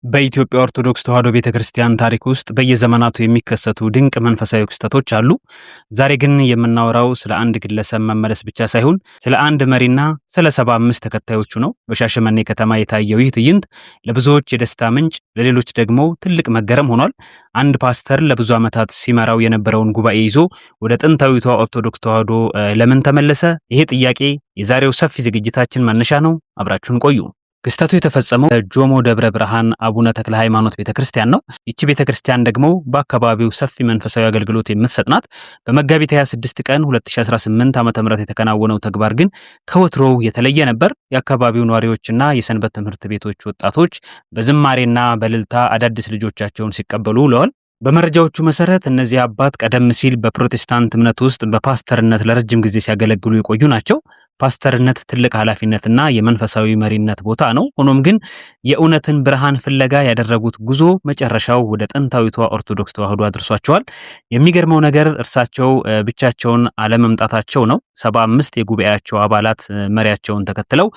በኢትዮጵያ ኦርቶዶክስ ተዋሕዶ ቤተክርስቲያን ታሪክ ውስጥ በየዘመናቱ የሚከሰቱ ድንቅ መንፈሳዊ ክስተቶች አሉ። ዛሬ ግን የምናወራው ስለ አንድ ግለሰብ መመለስ ብቻ ሳይሆን ስለ አንድ መሪና ስለ 75 ተከታዮቹ ነው። በሻሸመኔ ከተማ የታየው ይህ ትዕይንት ለብዙዎች የደስታ ምንጭ፣ ለሌሎች ደግሞ ትልቅ መገረም ሆኗል። አንድ ፓስተር ለብዙ ዓመታት ሲመራው የነበረውን ጉባኤ ይዞ ወደ ጥንታዊቷ ኦርቶዶክስ ተዋሕዶ ለምን ተመለሰ? ይሄ ጥያቄ የዛሬው ሰፊ ዝግጅታችን መነሻ ነው። አብራችሁን ቆዩ። ክስተቱ የተፈጸመው በጆሞ ደብረ ብርሃን አቡነ ተክለ ሃይማኖት ቤተክርስቲያን ነው። ይቺ ቤተክርስቲያን ደግሞ በአካባቢው ሰፊ መንፈሳዊ አገልግሎት የምትሰጥ ናት። በመጋቢት 26 ቀን 2018 ዓ.ም የተከናወነው ተግባር ግን ከወትሮው የተለየ ነበር። የአካባቢው ነዋሪዎችና የሰንበት ትምህርት ቤቶች ወጣቶች በዝማሬና በእልልታ አዳዲስ ልጆቻቸውን ሲቀበሉ ውለዋል። በመረጃዎቹ መሰረት እነዚህ አባት ቀደም ሲል በፕሮቴስታንት እምነት ውስጥ በፓስተርነት ለረጅም ጊዜ ሲያገለግሉ የቆዩ ናቸው። ፓስተርነት ትልቅ ኃላፊነትና የመንፈሳዊ መሪነት ቦታ ነው። ሆኖም ግን የእውነትን ብርሃን ፍለጋ ያደረጉት ጉዞ መጨረሻው ወደ ጥንታዊቷ ኦርቶዶክስ ተዋሕዶ አድርሷቸዋል። የሚገርመው ነገር እርሳቸው ብቻቸውን አለመምጣታቸው ነው። 75 የጉባኤያቸው አባላት መሪያቸውን ተከትለው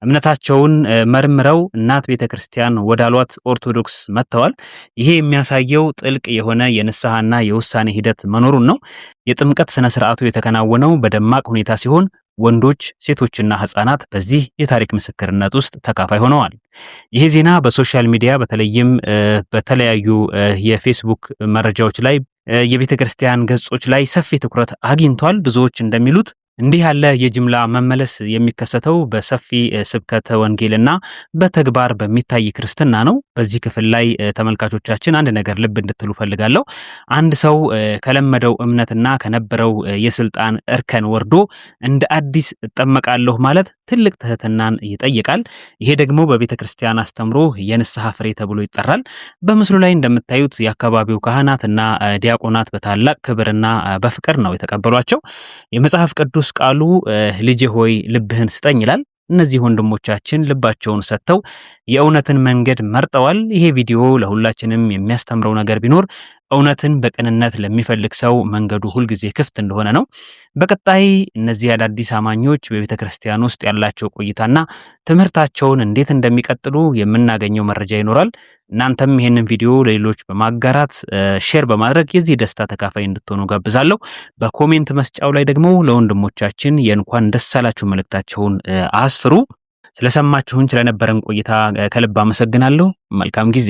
እምነታቸውን መርምረው እናት ቤተክርስቲያን ወዳሏት ኦርቶዶክስ መጥተዋል። ይሄ የሚያሳየው ጥልቅ የሆነ የንስሐና የውሳኔ ሂደት መኖሩን ነው። የጥምቀት ስነ ስርዓቱ የተከናወነው በደማቅ ሁኔታ ሲሆን ወንዶች፣ ሴቶችና ህፃናት በዚህ የታሪክ ምስክርነት ውስጥ ተካፋይ ሆነዋል። ይሄ ዜና በሶሻል ሚዲያ በተለይም በተለያዩ የፌስቡክ መረጃዎች ላይ የቤተክርስቲያን ገጾች ላይ ሰፊ ትኩረት አግኝቷል። ብዙዎች እንደሚሉት እንዲህ ያለ የጅምላ መመለስ የሚከሰተው በሰፊ ስብከተ ወንጌልና በተግባር በሚታይ ክርስትና ነው። በዚህ ክፍል ላይ ተመልካቾቻችን አንድ ነገር ልብ እንድትሉ ፈልጋለሁ። አንድ ሰው ከለመደው እምነትና ከነበረው የስልጣን እርከን ወርዶ እንደ አዲስ እጠመቃለሁ ማለት ትልቅ ትህትናን ይጠይቃል። ይሄ ደግሞ በቤተክርስቲያን አስተምሮ የንስሐ ፍሬ ተብሎ ይጠራል። በምስሉ ላይ እንደምታዩት የአካባቢው ካህናትና ዲያቆናት በታላቅ ክብርና በፍቅር ነው የተቀበሏቸው። የመጽሐፍ ቅዱስ ቃሉ ልጄ ሆይ ልብህን ስጠኝ ይላል። እነዚህ ወንድሞቻችን ልባቸውን ሰጥተው የእውነትን መንገድ መርጠዋል። ይሄ ቪዲዮ ለሁላችንም የሚያስተምረው ነገር ቢኖር እውነትን በቅንነት ለሚፈልግ ሰው መንገዱ ሁልጊዜ ክፍት እንደሆነ ነው። በቀጣይ እነዚህ አዳዲስ አማኞች በቤተክርስቲያን ውስጥ ያላቸው ቆይታና ትምህርታቸውን እንዴት እንደሚቀጥሉ የምናገኘው መረጃ ይኖራል። እናንተም ይሄንን ቪዲዮ ለሌሎች በማጋራት ሼር በማድረግ የዚህ ደስታ ተካፋይ እንድትሆኑ ጋብዛለሁ። በኮሜንት መስጫው ላይ ደግሞ ለወንድሞቻችን የእንኳን ደስ አላችሁ መልእክታቸውን አስፍሩ። ስለሰማችሁን ስለነበረን ቆይታ ከልብ አመሰግናለሁ። መልካም ጊዜ